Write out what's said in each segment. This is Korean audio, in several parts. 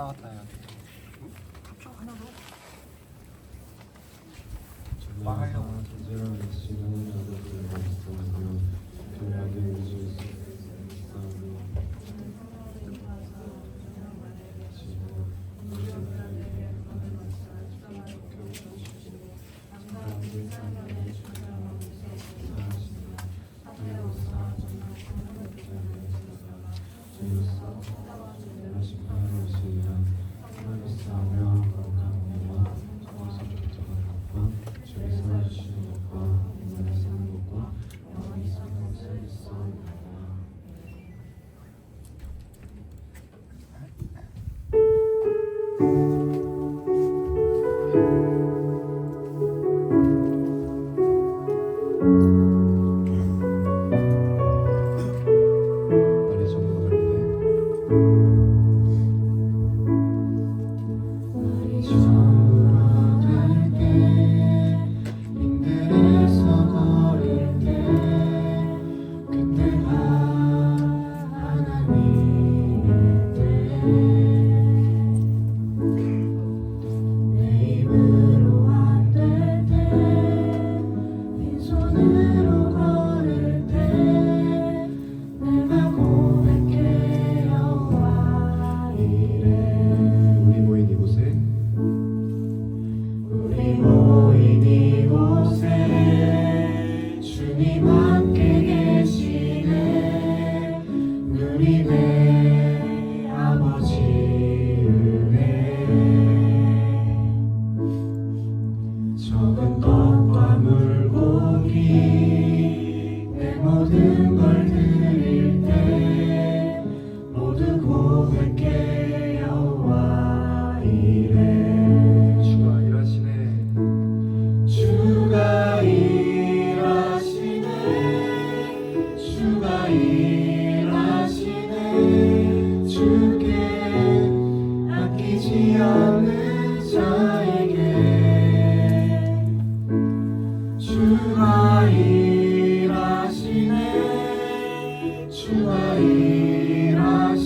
왔다 갔다 해야 돼. 합쳐 하나 더. 말하려고. 주가 일하시네.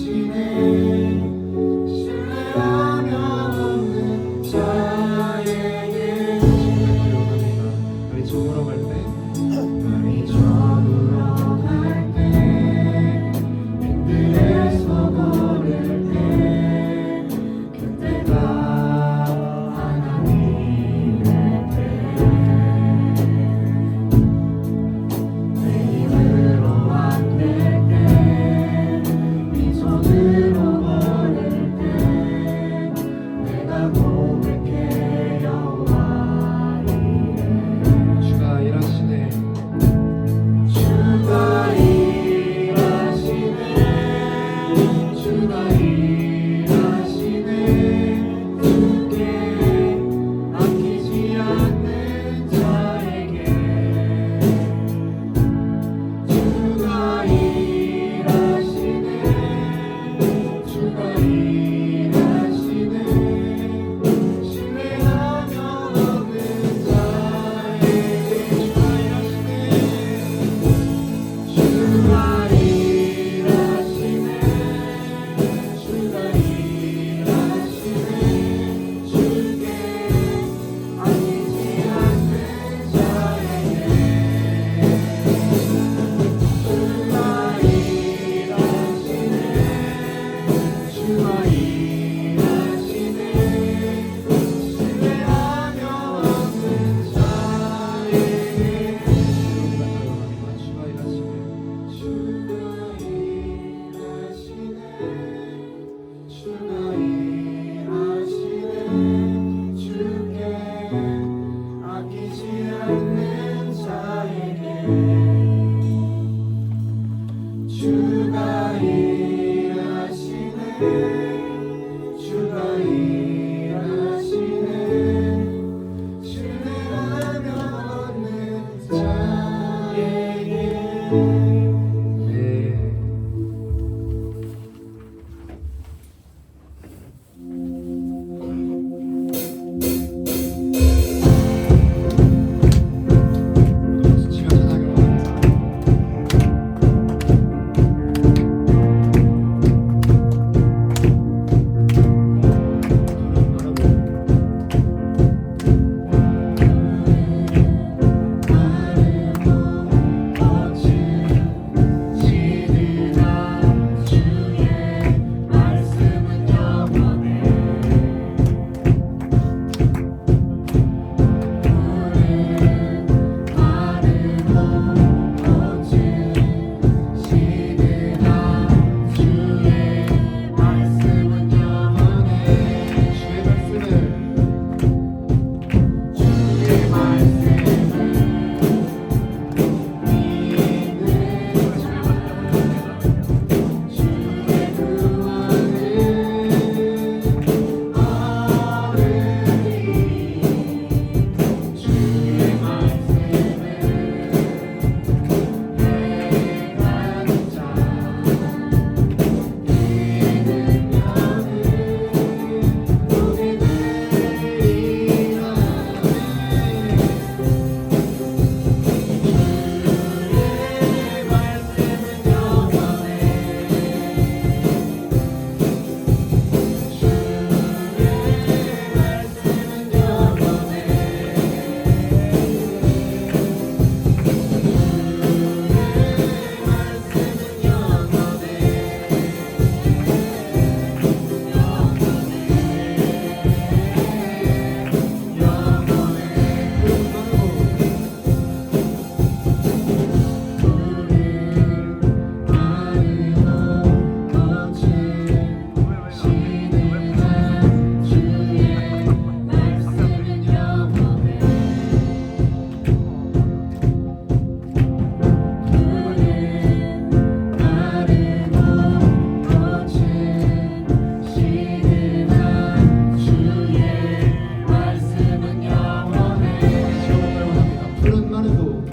마르고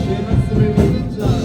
주의 말씀을 믿는 자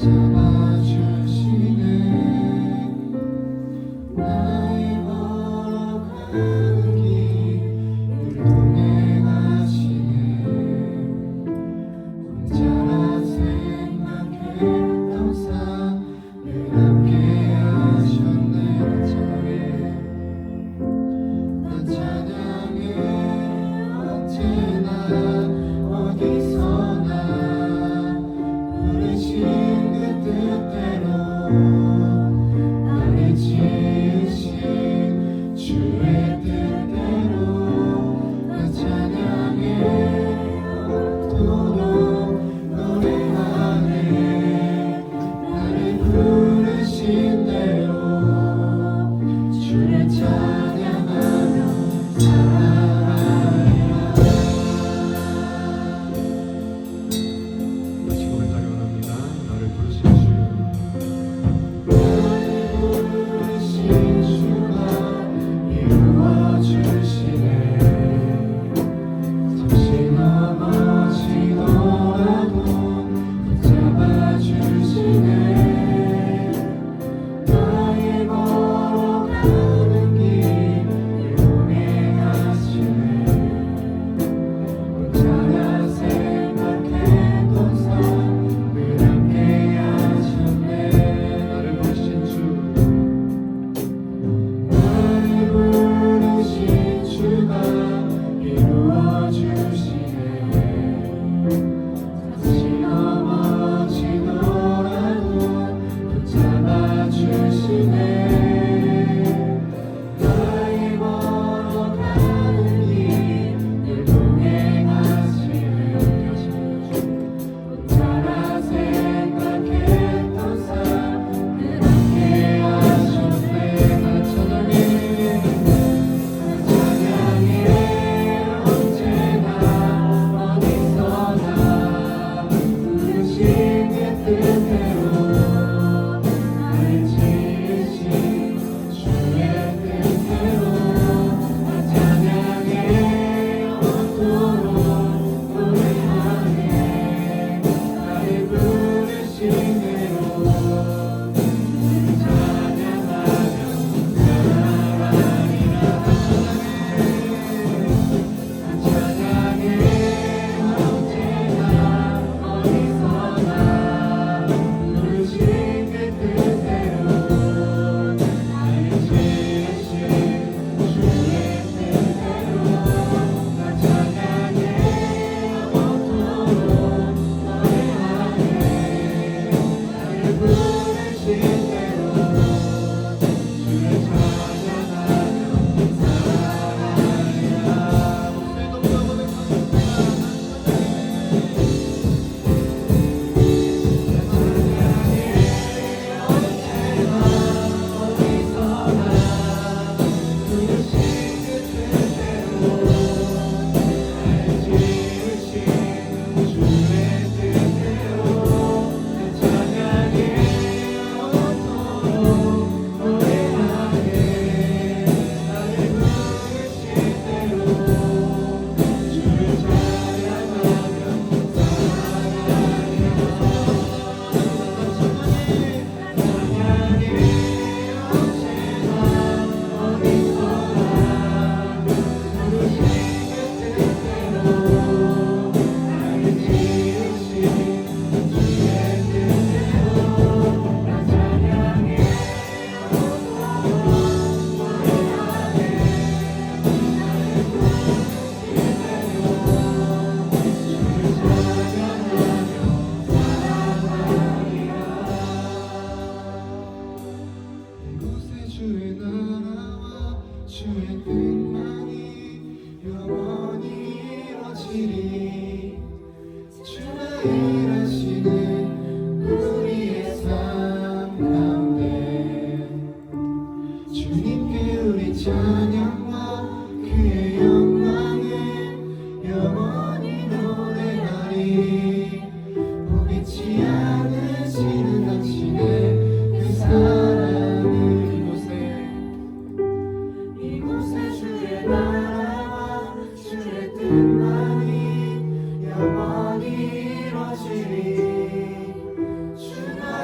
잡아주시네 나의 걸어가는 길 동행하시네 혼자라 생각했던 삶을 함께 하셨네 저의 나 찬양해 언제나 어디서나 부르신 그때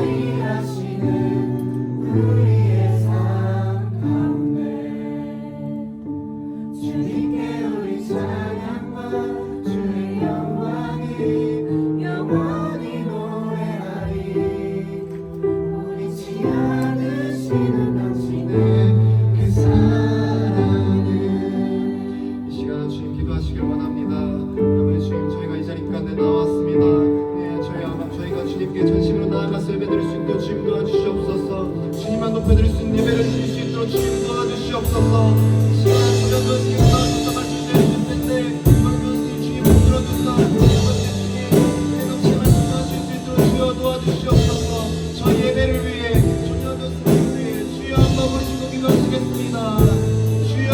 일하시는 우리의 삶 가운데 주님께 우리 찬양과 주의 영광을 영원히 노래하리. 우리 지어드시는 당신의 그 사랑을 이 시간 주님 기도하시길 원합니다. 아버지 주님, 저희가 이 자리 가운데 나왔습니다. 저희가 주님께 전심으로 나아가서 예배드릴 수 있도록 주님 도와주시옵소서. 주님만 높여드릴 수 있는 예배를 드릴 수 있도록 주님 도와주시옵소서. 시간 주셔서 주님 도와주셔서 말씀 내려주실 텐데 주님 주님 들어주사 아버지 주님 내놓지 말씀 도와주실 수 있도록 주여 도와주시옵소서. 저희 예배를 위해 주여 교수님을 위해 주여 한번 우리 주님 기도하시겠습니다. 주여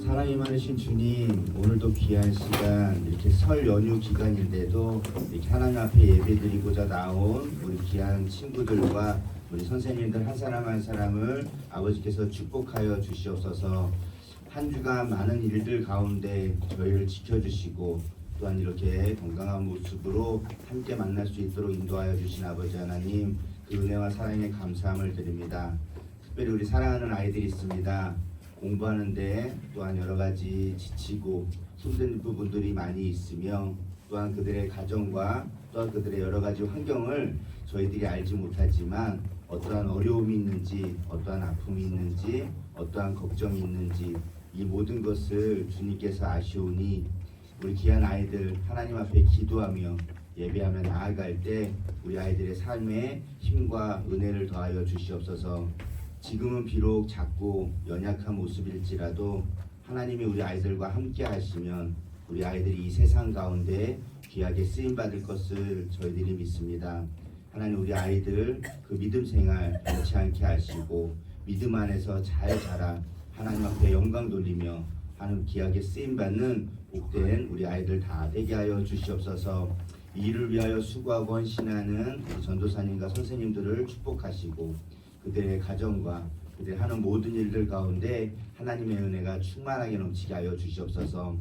사랑이 많으신 주님, 오늘도 귀한 시간, 이렇게 설 연휴 기간인데도 이렇게 하나님 앞에 예배드리고자 나온 우리 귀한 친구들과 우리 선생님들 한 사람 한 사람을 아버지께서 축복하여 주시옵소서. 한 주간 많은 일들 가운데 저희를 지켜주시고 또한 이렇게 건강한 모습으로 함께 만날 수 있도록 인도하여 주신 아버지 하나님, 그 은혜와 사랑에 감사함을 드립니다. 특별히 우리 사랑하는 아이들이 있습니다. 공부하는데 또한 여러 가지 지치고 힘든 부분들이 많이 있으며 또한 그들의 가정과 또한 그들의 여러 가지 환경을 저희들이 알지 못하지만 어떠한 어려움이 있는지, 어떠한 아픔이 있는지, 어떠한 걱정이 있는지 이 모든 것을 주님께서 아시오니 우리 귀한 아이들 하나님 앞에 기도하며 예배하며 나아갈 때 우리 아이들의 삶에 힘과 은혜를 더하여 주시옵소서. 지금은 비록 작고 연약한 모습일지라도 하나님이 우리 아이들과 함께 하시면 우리 아이들이 이 세상 가운데 귀하게 쓰임받을 것을 저희들이 믿습니다. 하나님, 우리 아이들 그 믿음 생활 잃지 않게 하시고 믿음 안에서 잘 자라 하나님 앞에 영광 돌리며 하는 귀하게 쓰임받는 복된 우리 아이들 다 되게 하여 주시옵소서. 이 일을 위하여 수고하고 헌신하는 우리 전도사님과 선생님들을 축복하시고 그들의 가정과 그들이 하는 모든 일들 가운데 하나님의 은혜가 충만하게 넘치게 하여 주시옵소서.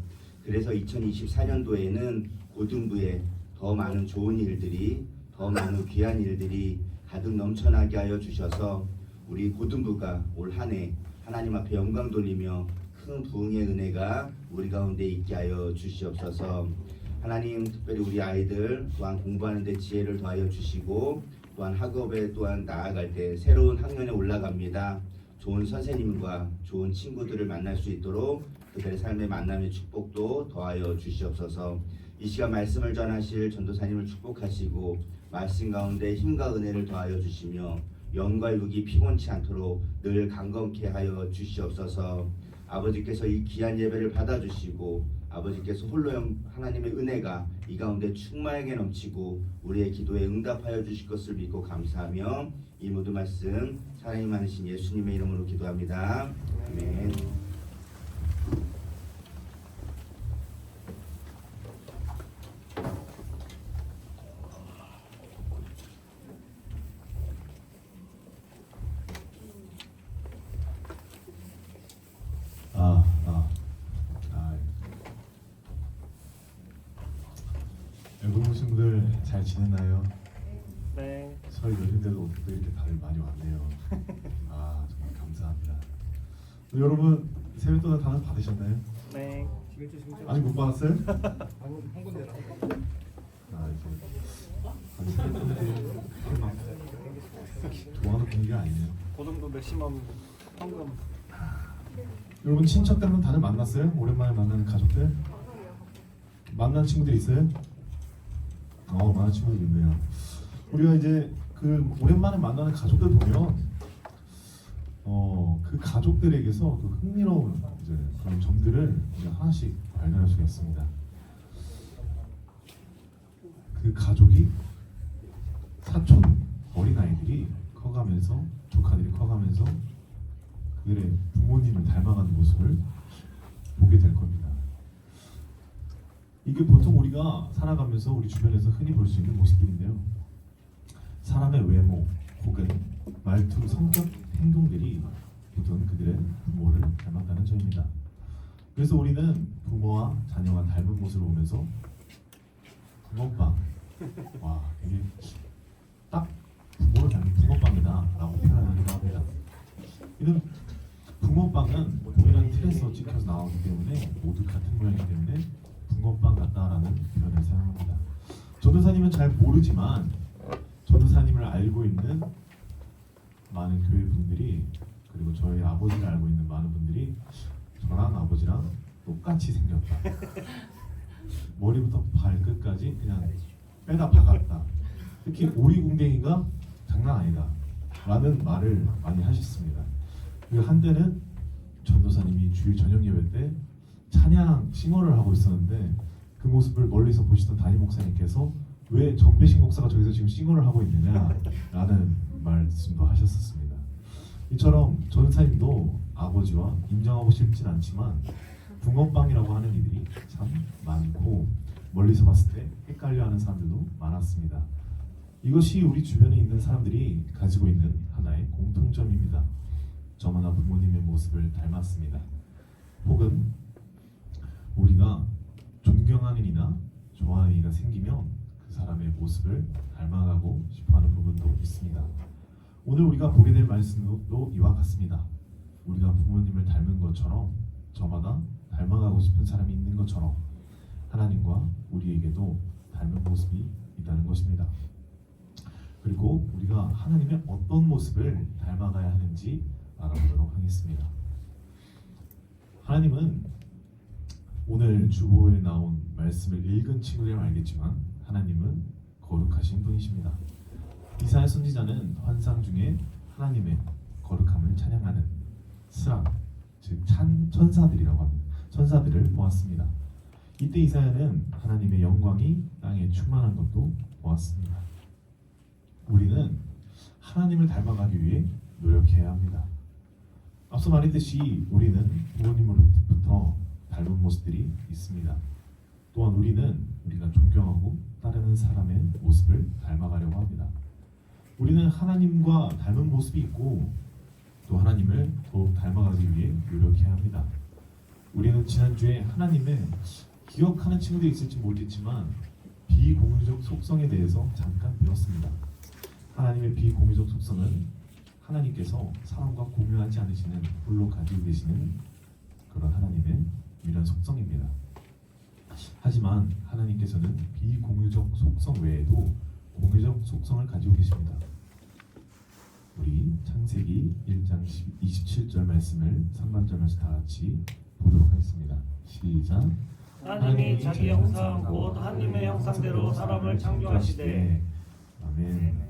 그래서 2024년도에는 고등부에 더 많은 좋은 일들이, 더 많은 귀한 일들이 가득 넘쳐나게 하여 주셔서 우리 고등부가 올 한 해 하나님 앞에 영광 돌리며 큰 부흥의 은혜가 우리 가운데 있게 하여 주시옵소서. 하나님, 특별히 우리 아이들 또한 공부하는 데 지혜를 더하여 주시고 또한 학업에 또한 나아갈 때 새로운 학년에 올라갑니다. 좋은 선생님과 좋은 친구들을 만날 수 있도록 그들의 삶의 만남의 축복도 더하여 주시옵소서. 이 시간 말씀을 전하실 전도사님을 축복하시고 말씀 가운데 힘과 은혜를 더하여 주시며 영과 육이 피곤치 않도록 늘 강건케 하여 주시옵소서. 아버지께서 이 귀한 예배를 받아주시고 아버지께서 홀로 하나님의 은혜가 이 가운데 충만하게 넘치고 우리의 기도에 응답하여 주실 것을 믿고 감사하며 이 모든 말씀 사랑이 많으신 예수님의 이름으로 기도합니다. 아멘. 여러분 친구들 잘 지내나요? 네. 설 연휴인데도 이렇게 다들 많이 왔네요. 정말 감사합니다. 여러분 세뱃돈 다들 받으셨나요? 네. 아직 못 받았어요? 방금 한 군데라. 이제 세뱃돈도 도와놓은 분위기가 아니네요. 그 정도 몇십만 현금. 여러분 친척들은 다들 만났어요? 오랜만에 만나는 가족들? 만난 친구들 있어요? 많은 친구들 있네요. 우리가 이제 그 오랜만에 만나는 가족들 보면 그 가족들에게서 그 흥미로운 이제 그런 점들을 이제 하나씩 발견할 수가 있습니다. 그 가족이 사촌 어린아이들이 커가면서 조카들이 커가면서 그들의 부모님을 닮아가는 모습을 보게 될 겁니다. 이게 보통 우리가 살아가면서 우리 주변에서 흔히 볼 수 있는 모습들인데요. 사람의 외모 혹은 말투, 성격, 행동들이 보통 그들의 부모를 닮았다는 점입니다. 그래서 우리는 부모와 자녀가 닮은 모습을 보면서 붕어빵, 와 이게 딱 부모를 닮은 붕어빵이다 라고 표현하기도 합니다. 이런 붕어빵은 동일한 틀에서 찍혀서 나오기 때문에 모두 같은 모양이기 때문에 붕어빵 같다라는 표현을 사용합니다. 전도사님은 잘 모르지만 전도사님을 알고 있는 많은 교회 분들이 그리고 저희 아버지를 알고 있는 많은 분들이 저랑 아버지랑 똑같이 생겼다. 머리부터 발끝까지 그냥 빼다 박았다. 특히 오리궁뎅이가 장난 아니다 라는 말을 많이 하셨습니다. 그리고 한때는 전도사님이 주일 저녁 예배 때 찬양 싱어를 하고 있었는데 그 모습을 멀리서 보시던 담임 목사님께서 왜 전배식 목사가 저기서 지금 싱어를 하고 있느냐라는 말씀도 하셨었습니다. 이처럼 전도사님도 아버지와 인정하고 싶진 않지만 붕어빵이라고 하는 이들이 참 많고 멀리서 봤을 때 헷갈려하는 사람들도 많았습니다. 이것이 우리 주변에 있는 사람들이 가지고 있는 하나의 공통점입니다. 저마다 부모님의 모습을 닮았습니다. 혹은 우리가 존경하는 이나 좋아하는 이가 생기면 그 사람의 모습을 닮아가고 싶어하는 부분도 있습니다. 오늘 우리가 보게 될 말씀도 이와 같습니다. 우리가 부모님을 닮은 것처럼 저마다 닮아가고 싶은 사람이 있는 것처럼 하나님과 우리에게도 닮은 모습이 있다는 것입니다. 그리고 우리가 하나님의 어떤 모습을 닮아가야 하는지 알아보도록 하겠습니다. 하나님은 오늘 주보에 나온 말씀을 읽은 친구들은 알겠지만 하나님은 거룩하신 분이십니다. 이사야 선지자는 환상 중에 하나님의 거룩함을 찬양하는 스랑, 즉 천사들이라고 합니다. 천사들을 보았습니다. 이때 이사야는 하나님의 영광이 땅에 충만한 것도 보았습니다. 우리는 하나님을 닮아가기 위해 노력해야 합니다. 앞서 말했듯이 우리는 부모님으로부터 닮은 모습들이 있습니다. 또한 우리가 존경하고 따르는 사람의 모습을 닮아가려고 합니다. 우리는 하나님과 닮은 모습이 있고 또 하나님을 더욱 닮아가기 위해 노력해야 합니다. 우리는 지난주에 하나님의 기억하는 친구들이 있을지 모르겠지만 비공유적 속성에 대해서 잠깐 배웠습니다. 하나님의 비공유적 속성은 하나님께서 사람과 공유하지 않으시는 홀로 가지고 계시는 그런 하나님의 유일한 속성입니다. 하지만 하나님께서는 비공유적 속성 외에도 공유적 속성을 가지고 계십니다. 우리 창세기 1장 27절 말씀을 상반절에서 다 같이 보도록 하겠습니다. 시작. 하나님이 자기 형상 곧 하나님의 형상대로 사람을 창조하시되. 아멘.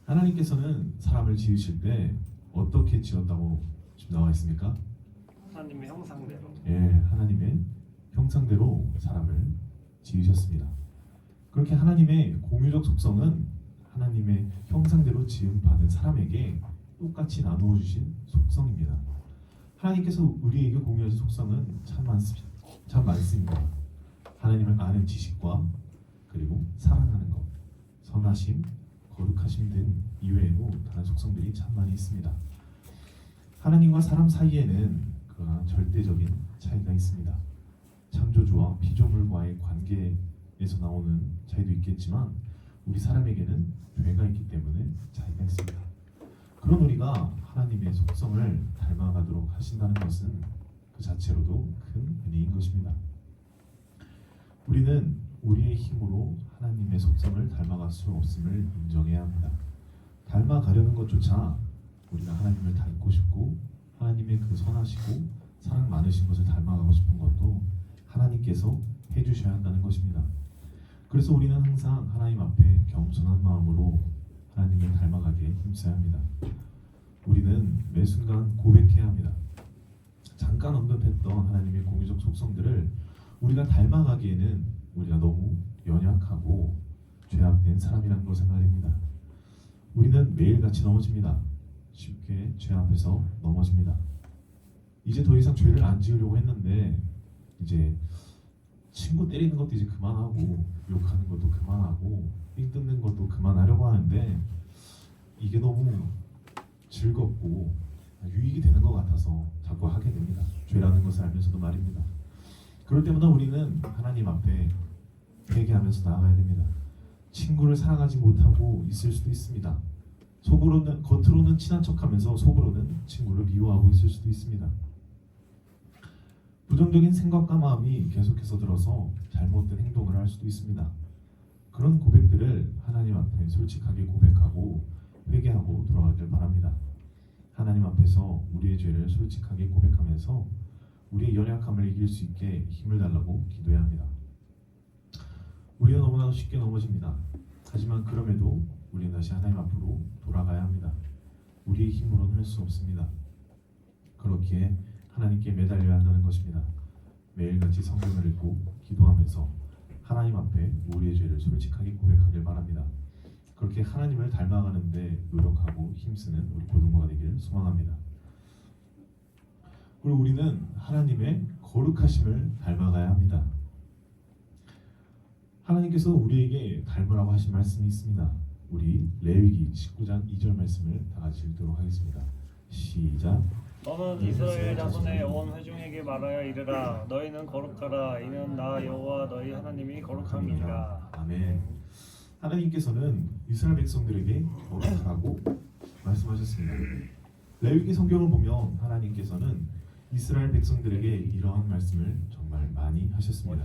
하나님께서는 사람을 지으실 때 어떻게 지었다고 지금 나와 있습니까? 하나님의 형상대로. 예, 하나님의 형상대로 사람을 지으셨습니다. 그렇게 하나님의 공유적 속성은 하나님의 형상대로 지음 받은 사람에게 똑같이 나누어 주신 속성입니다. 하나님께서 우리에게 공유하신 속성은 참 많습니다. 하나님을 아는 지식과 그리고 사랑하는 것, 선하심, 거룩하심 등 이외에도 다른 속성들이 참 많이 있습니다. 하나님과 사람 사이에는 그러나 절대적인 차이가 있습니다. 창조주와 피조물과의 관계에서 나오는 차이도 있겠지만 우리 사람에게는 죄가 있기 때문에 차이가 있습니다. 그런 우리가 하나님의 속성을 닮아가도록 하신다는 것은 그 자체로도 큰 은혜인 것입니다. 우리는 우리의 힘으로 하나님의 속성을 닮아갈 수 없음을 인정해야 합니다. 닮아가려는 것조차 우리가 하나님을 닮고 싶고 하나님의 그 선하시고 사랑 많으신 것을 닮아가고 싶은 것도 하나님께서 해주셔야 한다는 것입니다. 그래서 우리는 항상 하나님 앞에 겸손한 마음으로 하나님을 닮아가기에 힘써야 합니다. 우리는 매 순간 고백해야 합니다. 잠깐 언급했던 하나님의 공유적 속성들을 우리가 닮아가기에는 우리가 너무 연약하고 죄악된 사람이라는 것을 말입니다. 우리는 매일같이 넘어집니다. 쉽게 죄 앞에서 넘어집니다. 이제 더 이상 죄를 안 지으려고 했는데 이제 친구 때리는 것도 이제 그만하고 욕하는 것도 그만하고 삥 뜯는 것도 그만하려고 하는데 이게 너무 즐겁고 유익이 되는 것 같아서 자꾸 하게 됩니다. 죄라는 것을 알면서도 말입니다. 그럴 때마다 우리는 하나님 앞에 회개하면서 나아가야 됩니다. 친구를 사랑하지 못하고 있을 수도 있습니다. 겉으로는 친한 척하면서 속으로는 친구를 미워하고 있을 수도 있습니다. 부정적인 생각과 마음이 계속해서 들어서 잘못된 행동을 할 수도 있습니다. 그런 고백들을 하나님 앞에 솔직하게 고백하고 회개하고 돌아가길 바랍니다. 하나님 앞에서 우리의 죄를 솔직하게 고백하면서 우리의 연약함을 이길 수 있게 힘을 달라고 기도해야 합니다. 우리가 너무나도 쉽게 넘어집니다. 하지만 그럼에도 우리는 다시 하나님 앞으로 돌아가야 합니다. 우리의 힘으로는 할 수 없습니다. 그렇기에 하나님께 매달려야 한다는 것입니다. 매일같이 성경을 읽고 기도하면서 하나님 앞에 우리의 죄를 솔직하게 고백하길 바랍니다. 그렇게 하나님을 닮아가는 데 노력하고 힘쓰는 우리 고등부가 되기를 소망합니다. 그리고 우리는 하나님의 거룩하심을 닮아가야 합니다. 하나님께서 우리에게 닮으라고 하신 말씀이 있습니다. 우리 레위기 19장 2절 말씀을 다 같이 읽도록 하겠습니다. 시작. 너는 이스라엘 자손의 온 회중에게 말하여 이르라. 너희는 거룩하라. 이는 나 여호와 너희 하나님이 거룩함이니라. 아멘. 하나님께서는 이스라엘 백성들에게 거룩하라고 말씀하셨습니다. 레위기 성경을 보면 하나님께서는 이스라엘 백성들에게 이러한 말씀을 정말 많이 하셨습니다.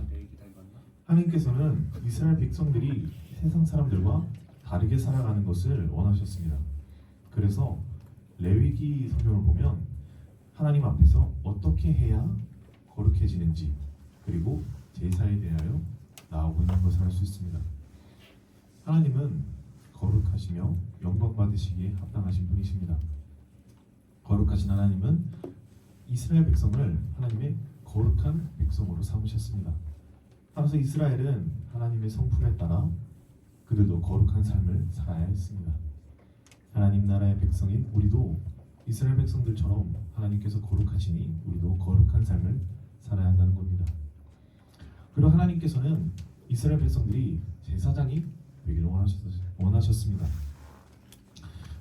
하나님께서는 이스라엘 백성들이 세상 사람들과 다르게 살아가는 것을 원하셨습니다. 그래서 레위기 성경을 보면 하나님 앞에서 어떻게 해야 거룩해지는지 그리고 제사에 대하여 나오고 있는 것을 알 수 있습니다. 하나님은 거룩하시며 영광 받으시기에 합당하신 분이십니다. 거룩하신 하나님은 이스라엘 백성을 하나님의 거룩한 백성으로 삼으셨습니다. 따라서 이스라엘은 하나님의 성품에 따라 그들도 거룩한 삶을 살아야 했습니다. 하나님 나라의 백성인 우리도 이스라엘 백성들처럼 하나님께서 거룩하시니 우리도 거룩한 삶을 살아야 한다는 겁니다. 그리고 하나님께서는 이스라엘 백성들이 제사장이 되기를 원하셨습니다.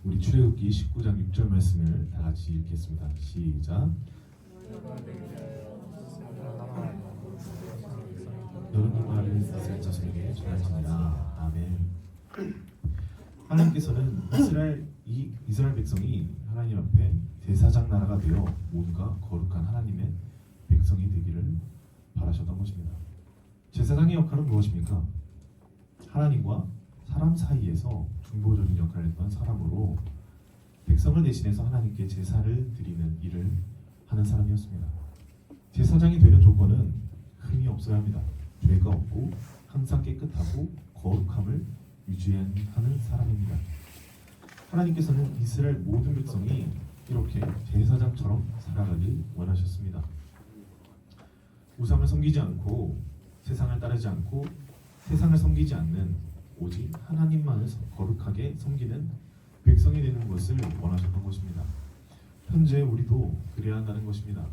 우리 출애굽기 19장 6절 말씀을 다 같이 읽겠습니다. 시작. 너는 이 말을 이스라엘 자손에게 전할지니라. 아멘. 하나님께서는 이스라엘 백성이 하나님 앞에 제사장 나라가 되어 뭔가 거룩한 하나님의 백성이 되기를 바라셨던 것입니다. 제사장의 역할은 무엇입니까? 하나님과 사람 사이에서 중보적인 역할을 했던 사람으로 백성을 대신해서 하나님께 제사를 드리는 일을 하는 사람이었습니다. 제사장이 되는 조건은 흠이 없어야 합니다. 죄가 없고 항상 깨끗하고 거룩함을 유지하는 사람입니다. 하나님께서는 이스라엘 모든 백성이 이렇게 제사장처럼 살아가길 원하셨습니다. 우상을 섬기지 않고 세상을 따르지 않고 세상을 섬기지 않는 오직 하나님만을 거룩하게 섬기는 백성이 되는 것을 원하셨던 것입니다. 현재 우리도 그래야 한다는 것입니다.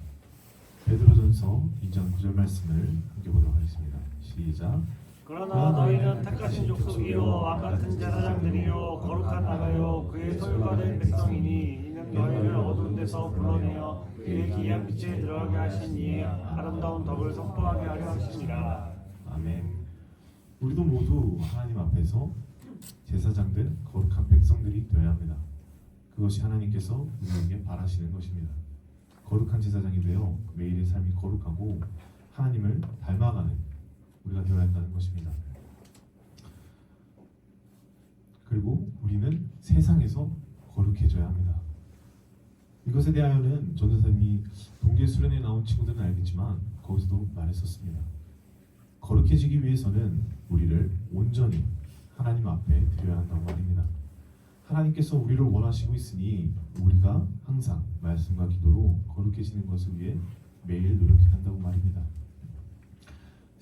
베드로전서 2장 9절 말씀을 함께 보도록 하겠습니다. 시작. 그러나 너희는 택하신 족속이요 왕같은 제사장들이요 거룩한 나라요 그의 소유가 된 백성이니 이는 너희를 어두운 데서 불러내어 그의 기이한 빛에 들어가게 하신 이의 아름다운 덕을 선포하게 하려 하시니라. 아멘. 우리도 모두 하나님 앞에서 제사장된 거룩한 백성들이 되어야 합니다. 그것이 하나님께서 우리에게 바라시는 것입니다. 거룩한 제사장이 되어 매일의 삶이 거룩하고 하나님을 닮아가는 우리가 되어야 한다는 것입니다. 그리고 우리는 세상에서 거룩해져야 합니다. 이것에 대하여는 전도사님이 동계 수련회에 나온 친구들은 알겠지만 거기서도 말했었습니다. 거룩해지기 위해서는 우리를 온전히 하나님 앞에 드려야 한다고 말입니다. 하나님께서 우리를 원하시고 있으니 우리가 항상 말씀과 기도로 거룩해지는 것을 위해 매일 노력해야 한다고 말입니다.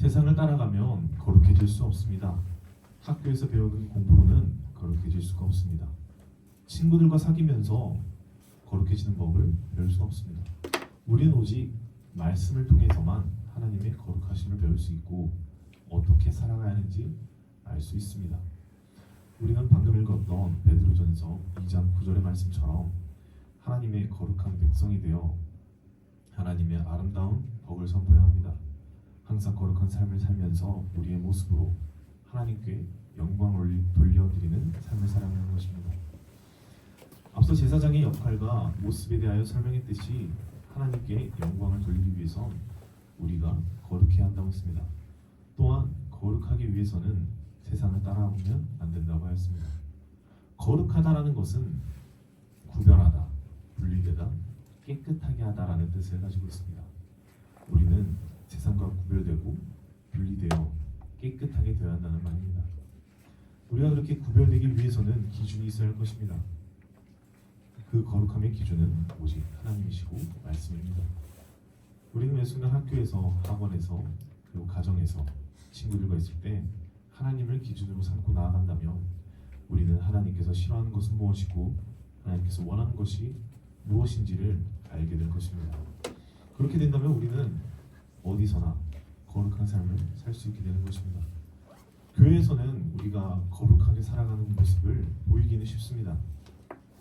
세상을 따라가면 거룩해질 수 없습니다. 학교에서 배우는 공부로는 거룩해질 수가 없습니다. 친구들과 사귀면서 거룩해지는 법을 배울 수 없습니다. 우리는 오직 말씀을 통해서만 하나님의 거룩하심을 배울 수 있고 어떻게 살아가야 하는지 알 수 있습니다. 우리는 방금 읽었던 베드로전서 2장 9절의 말씀처럼 하나님의 거룩한 백성이 되어 하나님의 아름다운 덕을 선보여야 합니다. 항상 거룩한 삶을 살면서 우리의 모습으로 하나님께 영광을 돌려드리는 삶을 살아가는 것입니다. 앞서 제사장의 역할과 모습에 대하여 설명했듯이 하나님께 영광을 돌리기 위해선 우리가 거룩해야 한다고 했습니다. 또한 거룩하기 위해서는 세상을 따라오면 안 된다고 하였습니다. 거룩하다라는 것은 구별하다, 분리되다, 깨끗하게 하다라는 뜻을 가지고 있습니다. 우리는 세상과 구별되고 분리되어 깨끗하게 되어야 한다는 말입니다. 우리가 그렇게 구별되기 위해서는 기준이 있어야 할 것입니다. 그 거룩함의 기준은 오직 하나님이시고 말씀입니다. 우리는 매 순간 학교에서, 학원에서, 그리고 가정에서 친구들과 있을 때 하나님을 기준으로 삼고 나아간다면 우리는 하나님께서 싫어하는 것은 무엇이고 하나님께서 원하는 것이 무엇인지를 알게 될 것입니다. 그렇게 된다면 우리는 어디서나 거룩한 삶을 살 수 있게 되는 것입니다. 교회에서는 우리가 거룩하게 살아가는 모습을 보이기는 쉽습니다.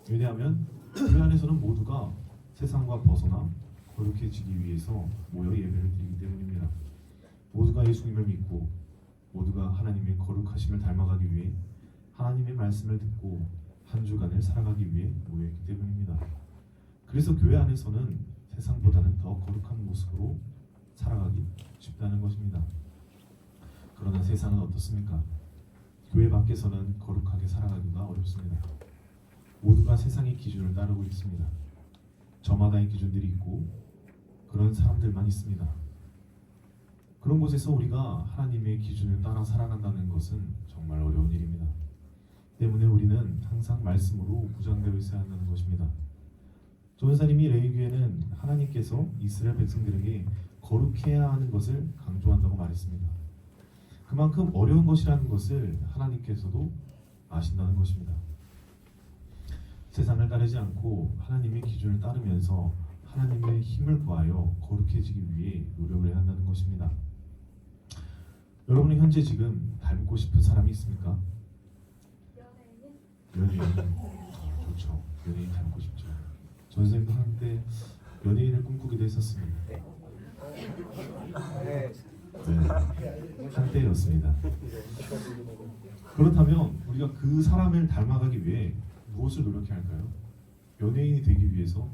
왜냐하면 교회 안에서는 모두가 세상과 벗어나 거룩해지기 위해서 모여 예배를 드리기 때문입니다. 모두가 예수님을 믿고 모두가 하나님의 거룩하심을 닮아가기 위해 하나님의 말씀을 듣고 한 주간을 살아가기 위해 모여있기 때문입니다. 그래서 교회 안에서는 세상보다는 더 거룩한 모습으로 살아가기 쉽다는 것입니다. 그러나 세상은 어떻습니까? 교회 밖에서는 거룩하게 살아가기가 어렵습니다. 모두가 세상의 기준을 따르고 있습니다. 저마다의 기준들이 있고 그런 사람들만 있습니다. 그런 곳에서 우리가 하나님의 기준을 따라 살아간다는 것은 정말 어려운 일입니다. 때문에 우리는 항상 말씀으로 무장되어 있어야 한다는 것입니다. 조연사님이 레위기에는 하나님께서 이스라엘 백성들에게 거룩해야 하는 것을 강조한다고 말했습니다. 그만큼 어려운 것이라는 것을 하나님께서도 아신다는 것입니다. 세상을 따르지 않고 하나님의 기준을 따르면서 하나님의 힘을 구하여 거룩해지기 위해 노력을 해야 한다는 것입니다. 여러분은 현재 지금 닮고 싶은 사람이 있습니까? 연예인. 좋죠. 연예인 닮고 싶죠. 전 선생님도 한때 연예인을 꿈꾸기도 했었습니다. 네, 한때였습니다. 그렇다면 우리가 그 사람을 닮아가기 위해 무엇을 노력해야 할까요? 연예인이 되기 위해서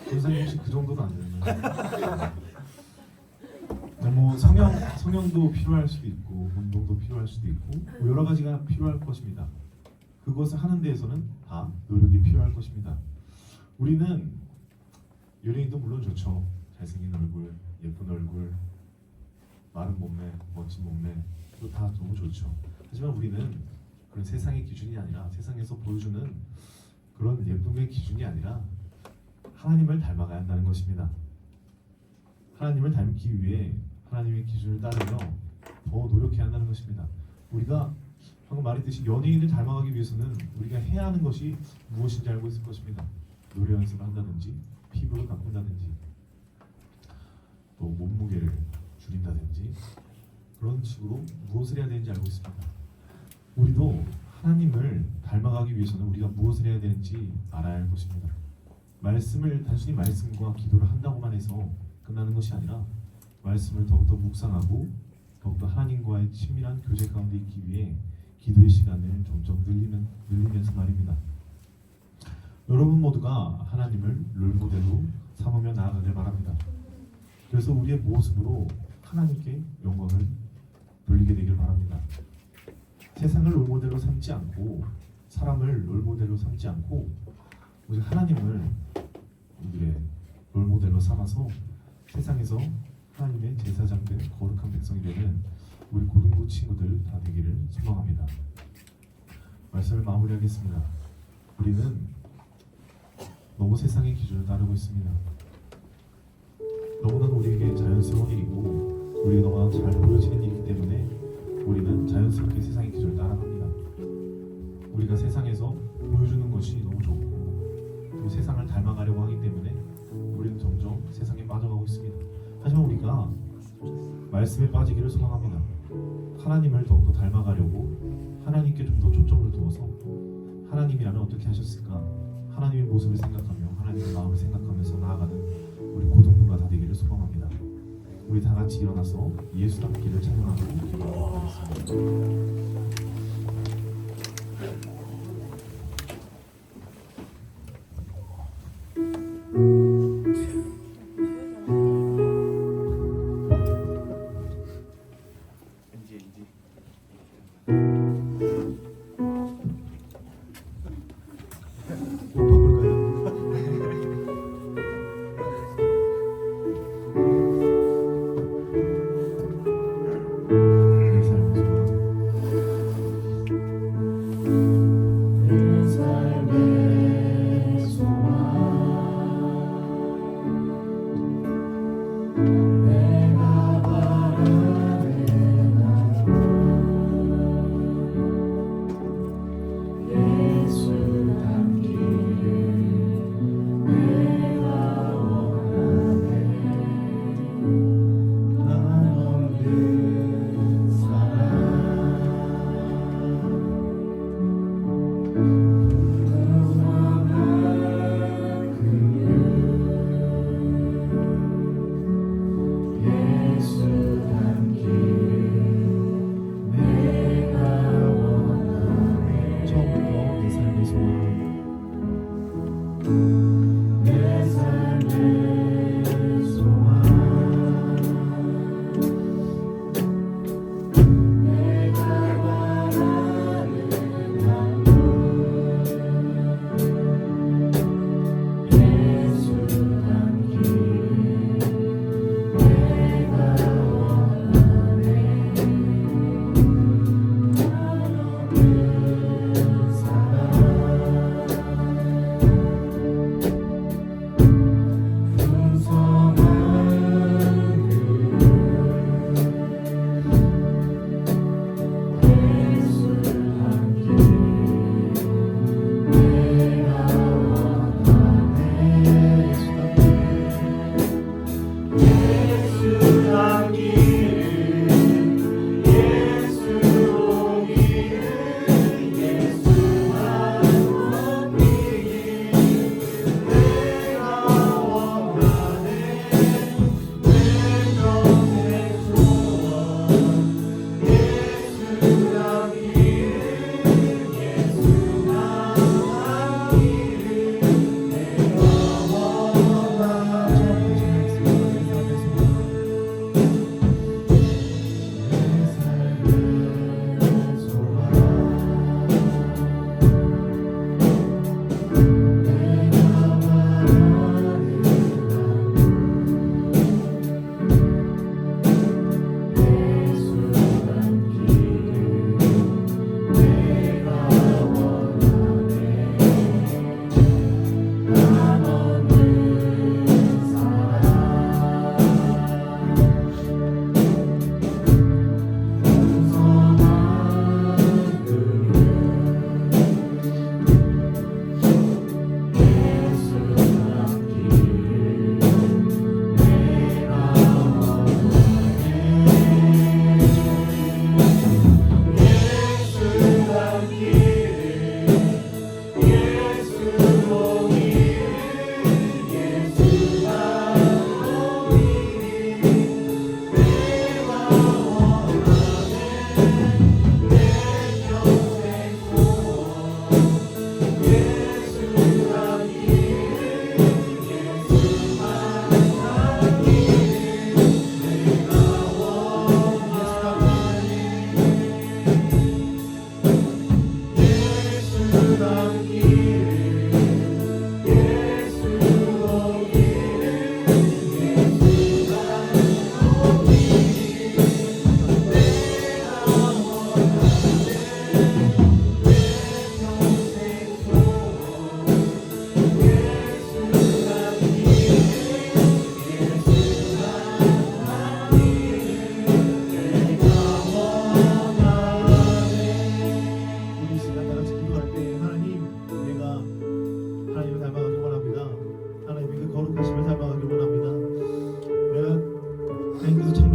선생님 혹시 그 정도도 안 되나요? 뭐 성형도 필요할 수도 있고 운동도 필요할 수도 있고 뭐 여러 가지가 필요할 것입니다. 그것을 하는 데에서는 다 노력이 필요할 것입니다. 우리는 연예인도 물론 좋죠. 잘생긴 얼굴, 예쁜 얼굴, 마른 몸매, 멋진 몸매 또 다 너무 좋죠. 하지만 우리는 그런 세상의 기준이 아니라 세상에서 보여주는 그런 예쁨의 기준이 아니라 하나님을 닮아가야 한다는 것입니다. 하나님을 닮기 위해 하나님의 기준을 따르며 더 노력해야 한다는 것입니다. 우리가 방금 말했듯이 연예인을 닮아가기 위해서는 우리가 해야 하는 것이 무엇인지 알고 있을 것입니다. 노래 연습을 한다든지 피부를 가꾼다든지 또 몸무게를 줄인다든지 그런 식으로 무엇을 해야 되는지 알고 있습니다. 우리도 하나님을 닮아가기 위해서는 우리가 무엇을 해야 되는지 알아야 할 것입니다. 말씀을 단순히 말씀과 기도를 한다고만 해서 끝나는 것이 아니라 말씀을 더욱더 묵상하고 더욱더 하나님과의 친밀한 교제 가운데 있기 위해 기도의 시간을 점점 늘리면서 말입니다. 여러분 모두가 하나님을 롤모델로 삼으며 나아가길 바랍니다. 그래서 우리의 모습으로 하나님께 영광을 돌리게 되길 바랍니다. 세상을 롤모델로 삼지 않고 사람을 롤모델로 삼지 않고 오직 하나님을 우리의 롤모델로 삼아서 세상에서 하나님의 제사장된 거룩한 백성이 되는 우리 고등부 친구들 다 되기를 소망합니다. 말씀을 마무리하겠습니다. 우리는 너무 세상의 기준을 따르고 있습니다. 너무나도 우리에게 자연스러운 일이고 우리에게 너무나 잘 보여지는 일이기 때문에 우리는 자연스럽게 세상의 기준을 따라갑니다. 우리가 세상에서 보여주는 것이 너무 좋고 또 세상을 닮아가려고 하기 때문에 우리는 점점 세상에 빠져가고 있습니다. 하지만 우리가 말씀에 빠지기를 소망합니다. 하나님을 더욱더 닮아가려고 하나님께 좀 더 초점을 두어서 하나님이라면 어떻게 하셨을까? 하나님의 모습을 생각하며 하나님의 마음을 생각하면서 나아가는 우리 고등부가 다 되기를 소망합니다. 우리 다 같이 일어나서 예수 닮기를 찬양하고 기도하겠습니다. 내 삶의 소망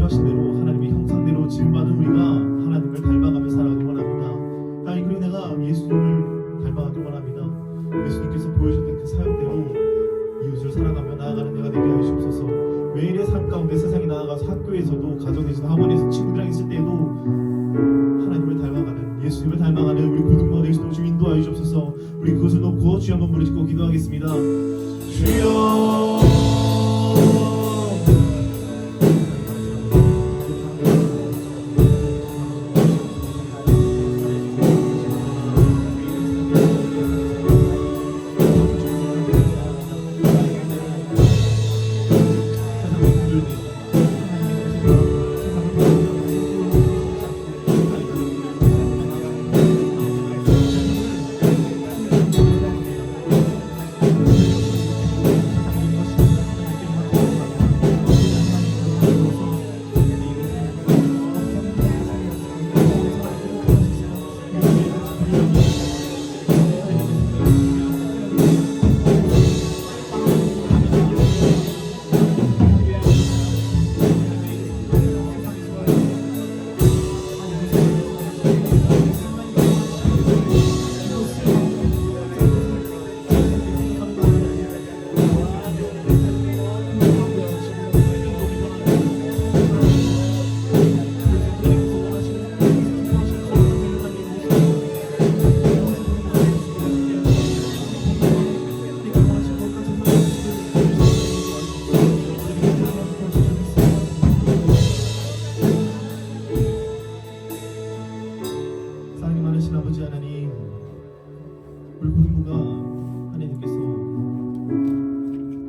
창조하신 대로 하나님의 형상대로 지음받은 우리가 하나님을 닮아가며 살아가길 원합니다. 하나님, 그리고 내가 예수님을 닮아가길 원합니다. 예수님께서 보여주셨던 그 사역대로 이웃을 사랑하며 나아가는 내가 되게 하여 주옵소서. 매일의 삶 가운데 세상에 나아가서 학교에서도 가정에서도 학원에서 친구들이랑 있을 때에도 하나님을 닮아가는, 예수님을 닮아가는 우리 고등부가 될 수 있도록 주 인도하여 주옵소서. 우리 그것을 놓고 주여 한번 부르짖고 기도하겠습니다. 주여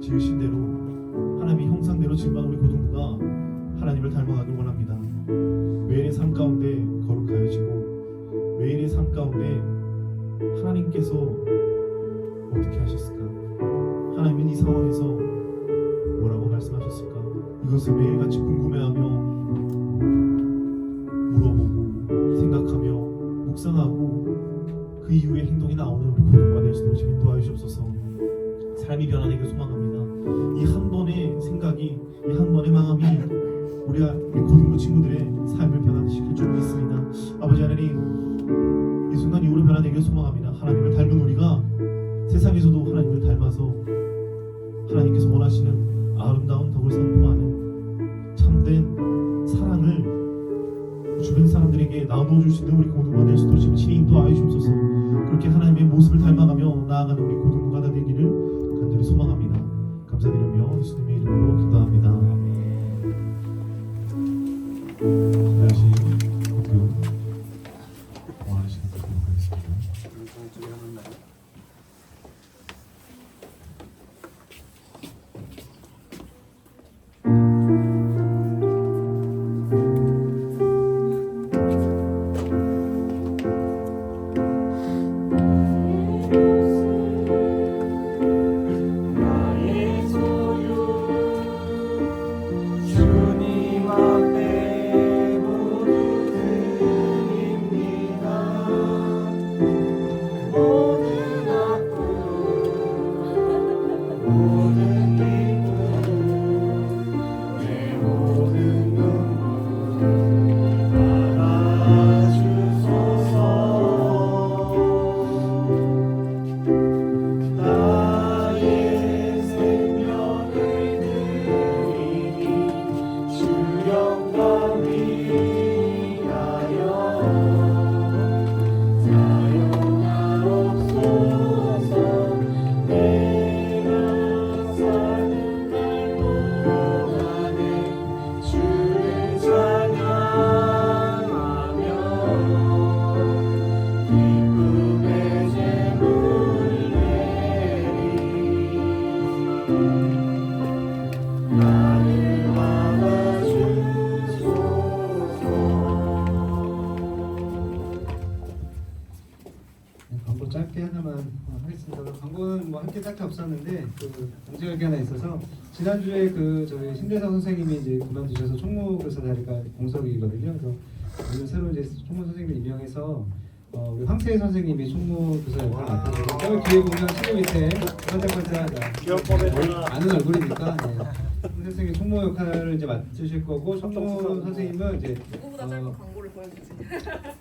지으신 대로 하나님의 형상대로 지음받은 우리 고등부가 하나님을 닮아가길 원합니다. 매일의 삶 가운데 거룩하여지고 매일의 삶 가운데 하나님께서 어떻게 하셨을까? 하나님은 이 상황에서 뭐라고 말씀하셨을까? 이것을 매일같이 궁금해하며 물어보고 생각하며 묵상하고 그 이후에 행동이 나오는 우리 고등부가 될 수 있도록 주님 도와주옵소서 삶이 변화되길 소망합니다. 이 한 번의 생각이, 이 한 번의 마음이 우리 고등부 친구들의 삶을 변화시킬 줄 믿습니다. 아버지 하나님, 이 순간 이후로 변화되길 소망합니다. 하나님을 닮은 우리가 세상에서도 하나님을 닮아서 하나님께서 원하시는 아름다운 덕을 선포하는 참된 사랑을 주변 사람들에게 나눠줄 수 있는 우리 고등부가 될 수 있도록 지금 친히 인도하여 주옵소서. 그렇게 하나님의 모습을 닮아가며 나아가는 우리 고등부가 다 되기를 간절히 소망합니다. 감사드리며 예수님의 이름으로 기도합니다. 다시 학교 원하는 시간 갖도록 하겠습니다. 나의 소유 주님 앞에 모두 드립니다. 모든 아픔 모든 기쁨 내 모든 눈물 받아주소서. 나의 생명을 드리니 주 영광 위하여 사용하옵소서. 내가 사는 날 동안에 주를 찬양하며 기쁨의 제물을 내리 나를 받아주소서. 광고 짧게 하나만 하겠습니다. 광고는 뭐 할 게 딱히 없었는데 그 문제가 하나 있어서 지난주에 그 저희 신대성 선생님이 이제 그만두셔서 총무교사 자리가 공석이거든요. 그래서 오늘 새로 이제 총무 선생님을 임명해서 우리 황세희 선생님이 총무부서 역할을 맡아주고 저 뒤에 보면 시계 밑에 반짝반짝 기업법에다가 아는 얼굴이니까 네. 황 선생님이 총무 역할을 이제 맡으실 거고 총무 선생님은 이제 누구보다 짧은 광고를 보여주지.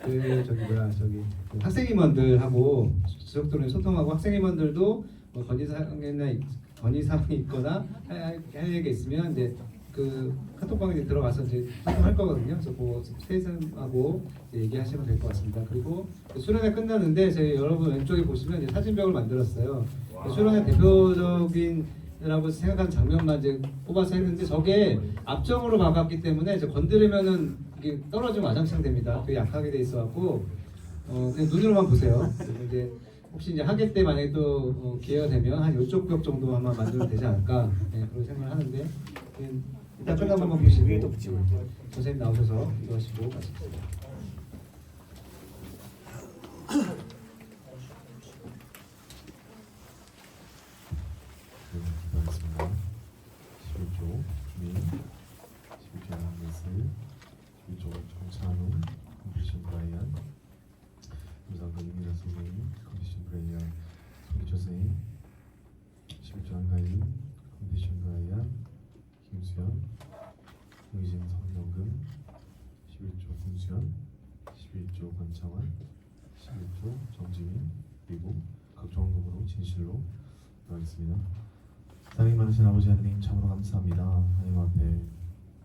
그 학생임원들하고 지속적으로 소통하고 학생임원들도 뭐 건의사항이 있거나 할 얘기가 있으면 이제 그 카톡방에 들어가서 이제 소통할 거거든요. 그래서 그 세선하고 얘기하시면 될 것 같습니다. 그리고 수련회 끝나는데 저희 여러분 왼쪽에 보시면 이제 사진벽을 만들었어요. 수련회 대표적인이라고 생각하는 장면만 이제 뽑아서 했는데 저게 앞쪽으로 박았기 때문에 이제 건드리면은 이게 떨어지면 와장창 됩니다. 되게 약하게 돼 있어갖고 그냥 눈으로만 보세요. 그리고 이제 혹시 이제 학예 때 만약에 또 기회가 되면 한 이쪽 벽 정도 아마 만들면 되지 않을까 그런 생각을 하는데 일단 끝나고 한번 보시고 위에도 붙이고 있죠. 선생님 나오셔서 기도하시고 가십시다. 기도하겠습니다. 11조 주님, 11조 하나님의 11조 정찬우, 컨디션 브라이언, 유상근 이민아 선생님, 컨디션 브라이언, 송기철 선생님, 11조 한가인, 컨디션 브라이언, 김수현, 의진 성명금, 11조 김수현, 11조 권창환, 11조 정지민, 그리고 각종 헌금으로 진실로 기도하겠습니다. 사랑이 많으신 아버지 하나님 참으로 감사합니다. 하나님 앞에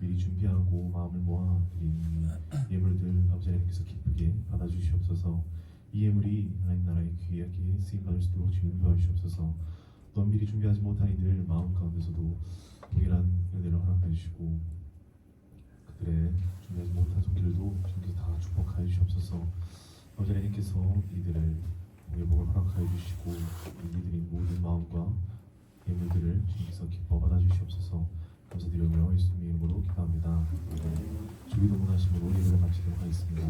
미리 준비하고 마음을 모아 드린 예물들 아버지 하나님께서 기쁘게 받아주시옵소서. 이 예물이 하나님 나라의 귀하게 쓰임받을 수 있도록 주님 도와주시옵소서. 또 미리 준비하지 못한 이들 마음 가운데서도 동일한 은혜를 허락해 주시고 그들의 준비하지 못한 손길도 주님께서 다 축복하여 주시옵소서. 아버지 하나님께서 이들을 회복을 허락하여 주시고 이들이 모든 마음과 예물들을 주님께서 기뻐 받아주시옵소서. 감사드리며 예수님의 이름으로 기도합니다. 주기도 문하심으로 예배를 마치도록 하겠습니다.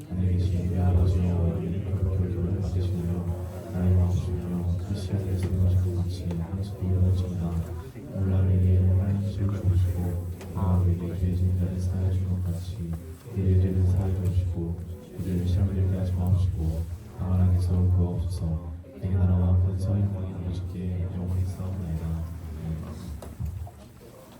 하늘에 계신 우리 아버지여 결결을 받으시며 나의 마음속이여 그 시간에서 이루어진 것 같이 한수도 이루어집니다. 물라에게 하나님을 주시고 마음에게 죄진 자를 사하여 준 것 같이 우리의 죄를 사하여 주시고 우리를 시험에 들게 하지 마시고 강한 악에서 구하옵소서.